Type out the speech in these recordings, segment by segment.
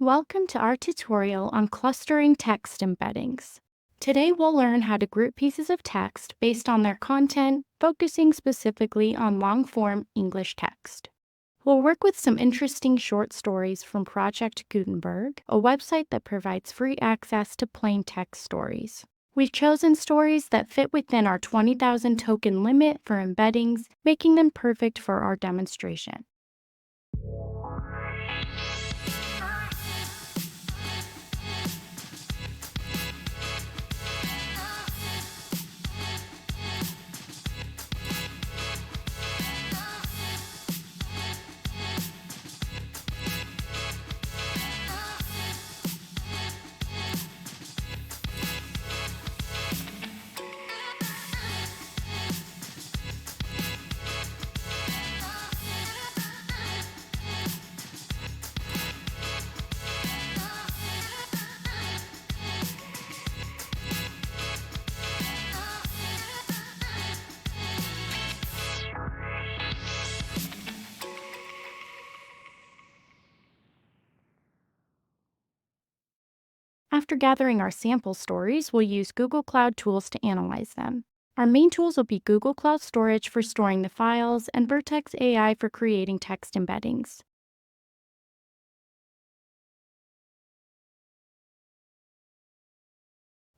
Welcome to our tutorial on clustering text embeddings. Today we'll learn how to group pieces of text based on their content, focusing specifically on long-form English text. We'll work with some interesting short stories from Project Gutenberg, a website that provides free access to plain text stories. We've chosen stories that fit within our 20,000 token limit for embeddings, making them perfect for our demonstration. After gathering our sample stories, we'll use Google Cloud Tools to analyze them. Our main tools will be Google Cloud Storage for storing the files and Vertex AI for creating text embeddings.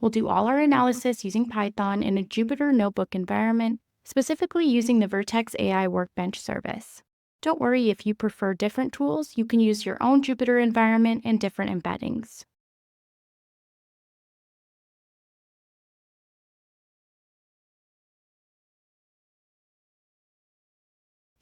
We'll do all our analysis using Python in a Jupyter notebook environment, specifically using the Vertex AI Workbench service. Don't worry if you prefer different tools, you can use your own Jupyter environment and different embeddings.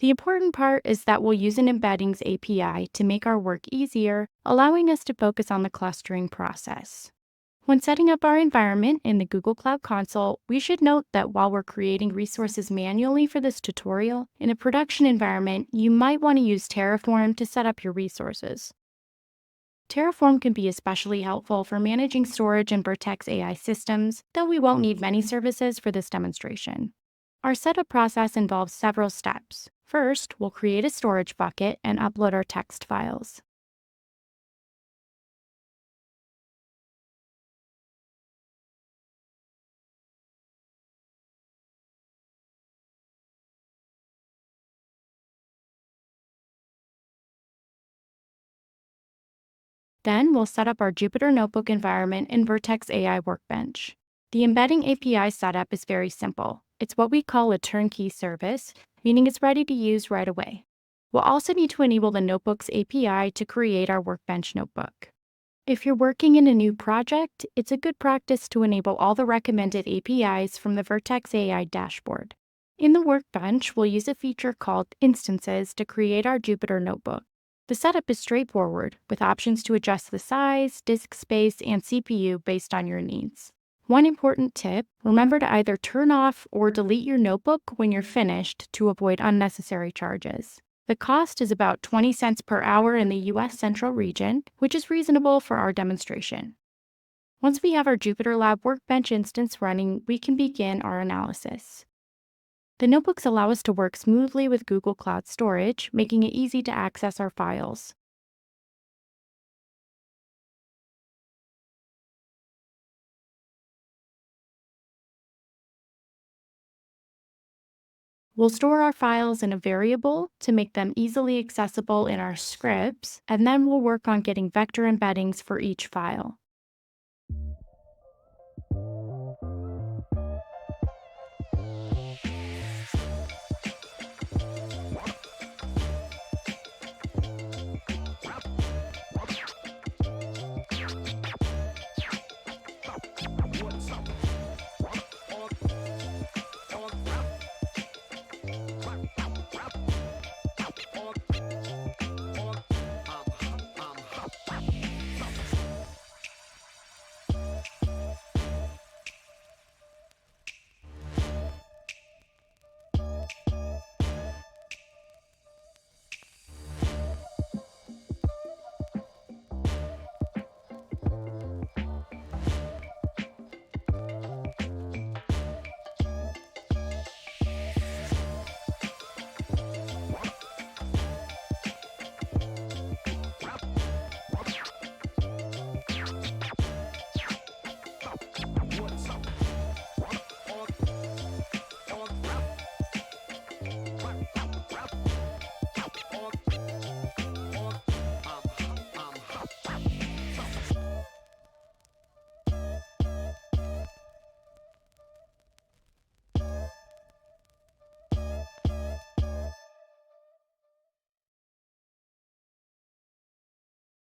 The important part is that we'll use an Embeddings API to make our work easier, allowing us to focus on the clustering process. When setting up our environment in the Google Cloud Console, we should note that while we're creating resources manually for this tutorial, in a production environment, you might want to use Terraform to set up your resources. Terraform can be especially helpful for managing storage in Vertex AI systems, though we won't need many services for this demonstration. Our setup process involves several steps. First, we'll create a storage bucket and upload our text files. Then we'll set up our Jupyter Notebook environment in Vertex AI Workbench. The embedding API setup is very simple. It's what we call a turnkey service, meaning it's ready to use right away. We'll also need to enable the Notebooks API to create our Workbench notebook. If you're working in a new project, it's a good practice to enable all the recommended APIs from the Vertex AI dashboard. In the Workbench, we'll use a feature called Instances to create our Jupyter notebook. The setup is straightforward, with options to adjust the size, disk space, and CPU based on your needs. One important tip, remember to either turn off or delete your notebook when you're finished to avoid unnecessary charges. The cost is about 20 cents per hour in the US Central Region, which is reasonable for our demonstration. Once we have our Jupyter Lab Workbench instance running, we can begin our analysis. The notebooks allow us to work smoothly with Google Cloud Storage, making it easy to access our files. We'll store our files in a variable to make them easily accessible in our scripts, and then we'll work on getting vector embeddings for each file.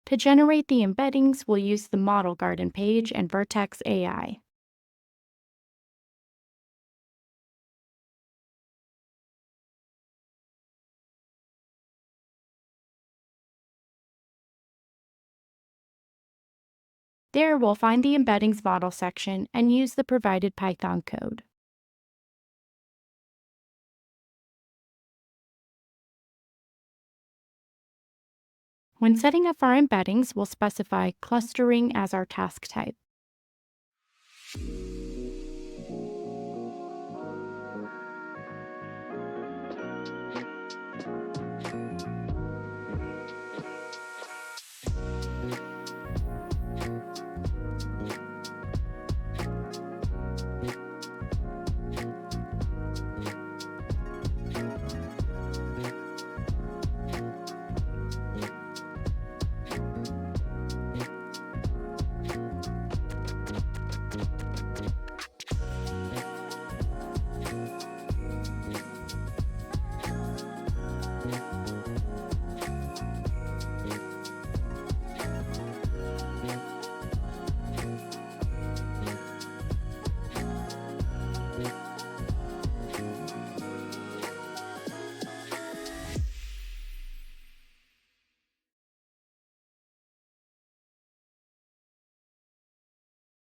To generate the embeddings, we'll use the Model Garden page and Vertex AI. There, we'll find the Embeddings Model section and use the provided Python code. When setting up our embeddings, we'll specify clustering as our task type.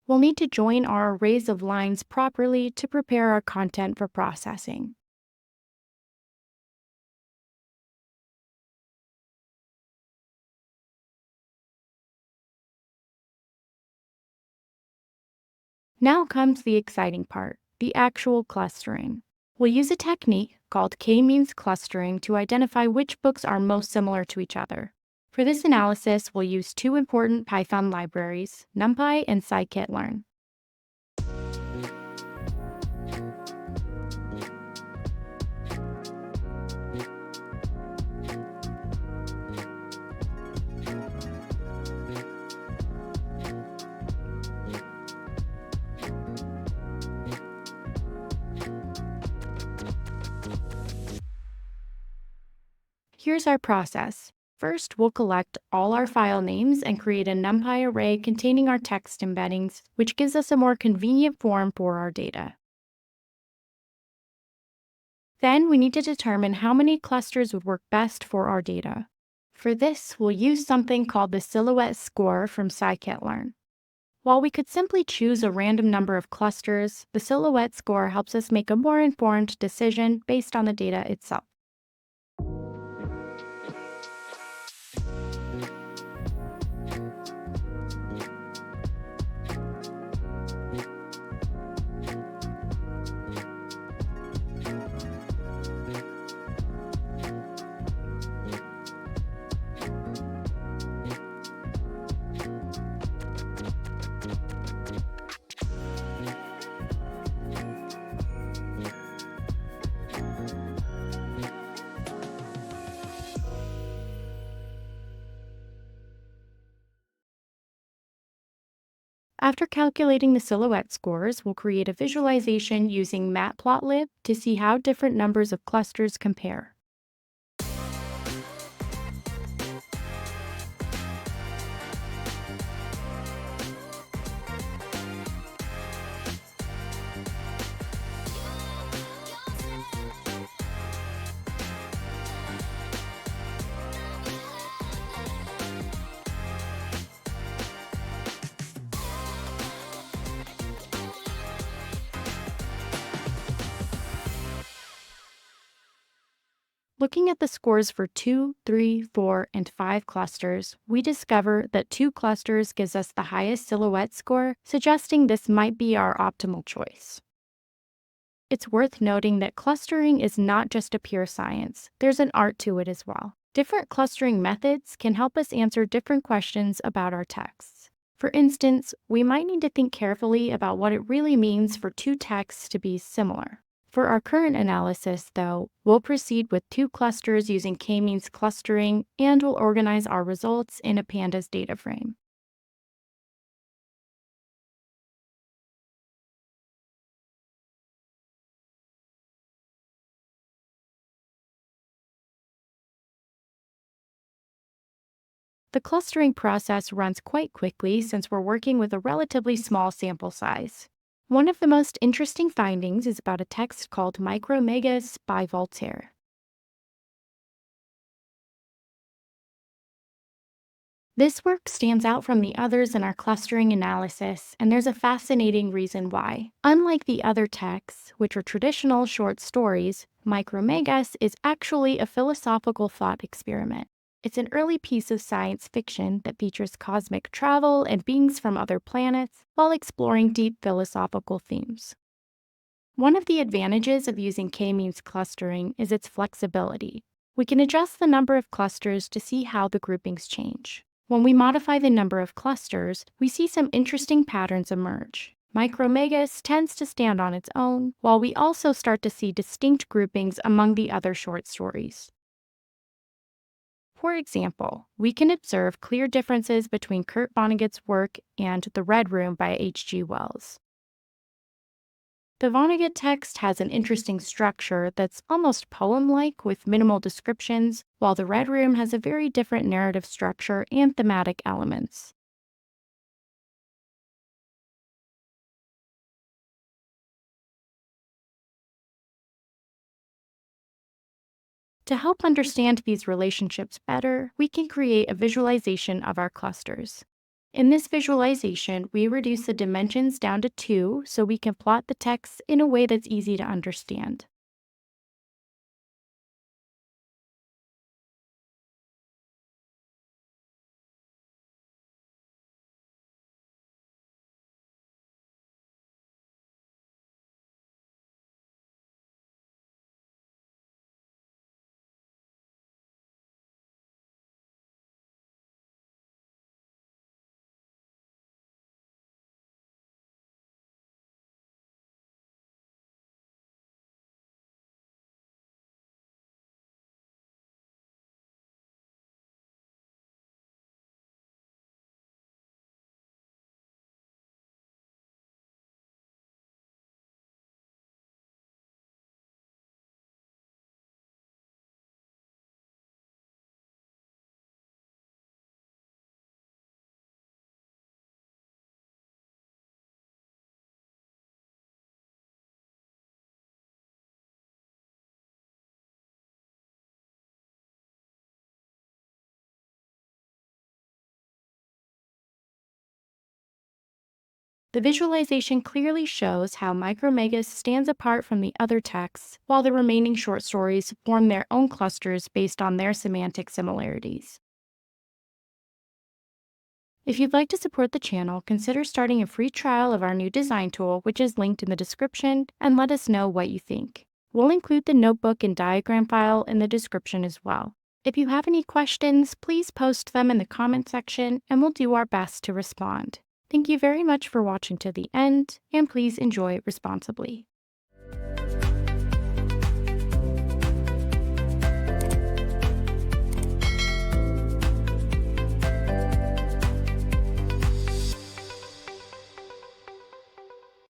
We'll need to join our arrays of lines properly to prepare our content for processing. Now comes the exciting part, the actual clustering. We'll use a technique called k-means clustering to identify which books are most similar to each other. For this analysis, we'll use two important Python libraries, NumPy and Scikit-learn. Here's our process. First, we'll collect all our file names and create a NumPy array containing our text embeddings, which gives us a more convenient form for our data. Then we need to determine how many clusters would work best for our data. For this, we'll use something called the silhouette score from Scikit-learn. While we could simply choose a random number of clusters, the silhouette score helps us make a more informed decision based on the data itself. After calculating the silhouette scores, we'll create a visualization using Matplotlib to see how different numbers of clusters compare. Looking at the scores for 2, 3, 4, and 5 clusters, we discover that 2 clusters gives us the highest silhouette score, suggesting this might be our optimal choice. It's worth noting that clustering is not just a pure science. There's an art to it as well. Different clustering methods can help us answer different questions about our texts. For instance, we might need to think carefully about what it really means for two texts to be similar. For our current analysis, though, we'll proceed with 2 clusters using k-means clustering, and we'll organize our results in a pandas data frame. The clustering process runs quite quickly since we're working with a relatively small sample size. One of the most interesting findings is about a text called Micromegas by Voltaire. This work stands out from the others in our clustering analysis, and there's a fascinating reason why. Unlike the other texts, which are traditional short stories, Micromegas is actually a philosophical thought experiment. It's an early piece of science fiction that features cosmic travel and beings from other planets while exploring deep philosophical themes. One of the advantages of using k-means clustering is its flexibility. We can adjust the number of clusters to see how the groupings change. When we modify the number of clusters, we see some interesting patterns emerge. Micromegas tends to stand on its own, while we also start to see distinct groupings among the other short stories. For example, we can observe clear differences between Kurt Vonnegut's work and The Red Room by H.G. Wells. The Vonnegut text has an interesting structure that's almost poem-like with minimal descriptions, while The Red Room has a very different narrative structure and thematic elements. To help understand these relationships better, we can create a visualization of our clusters. In this visualization, we reduce the dimensions down to 2 so we can plot the text in a way that's easy to understand. The visualization clearly shows how Micromegas stands apart from the other texts, while the remaining short stories form their own clusters based on their semantic similarities. If you'd like to support the channel, consider starting a free trial of our new design tool, which is linked in the description, and let us know what you think. We'll include the notebook and diagram file in the description as well. If you have any questions, please post them in the comment section, and we'll do our best to respond. Thank you very much for watching to the end, and please enjoy responsibly.